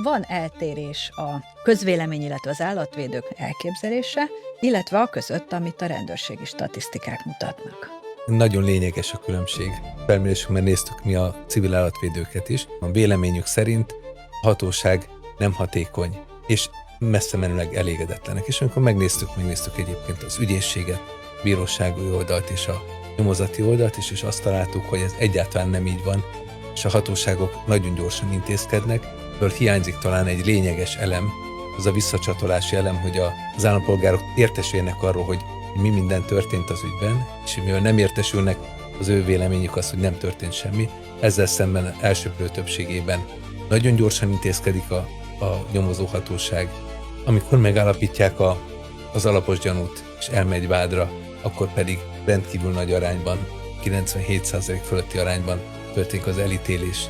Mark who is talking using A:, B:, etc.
A: van eltérés a közvélemény, illetve az állatvédők elképzelése, illetve a között, amit a rendőrségi statisztikák mutatnak.
B: Nagyon lényeges a különbség. Felmérésünkben néztük mi a civil állatvédőket is. A véleményük szerint a hatóság nem hatékony, és messze menőleg elégedetlenek. És amikor megnéztük egyébként az ügyészséget, bírósági oldalt és a nyomozati oldalt is, és azt találtuk, hogy ez egyáltalán nem így van, és a hatóságok nagyon gyorsan intézkednek, ebből hiányzik talán egy lényeges elem, az a visszacsatolási elem, hogy az állampolgárok értesüljenek arról, hogy mi minden történt az ügyben, és mivel nem értesülnek, az ő véleményük az, hogy nem történt semmi. Ezzel szemben elsöprő többségében nagyon gyorsan intézkedik a nyomozóhatóság. Amikor megállapítják az alapos gyanút, és elmegy vádra, akkor pedig rendkívül nagy arányban, 97% fölötti arányban történik az elítélés.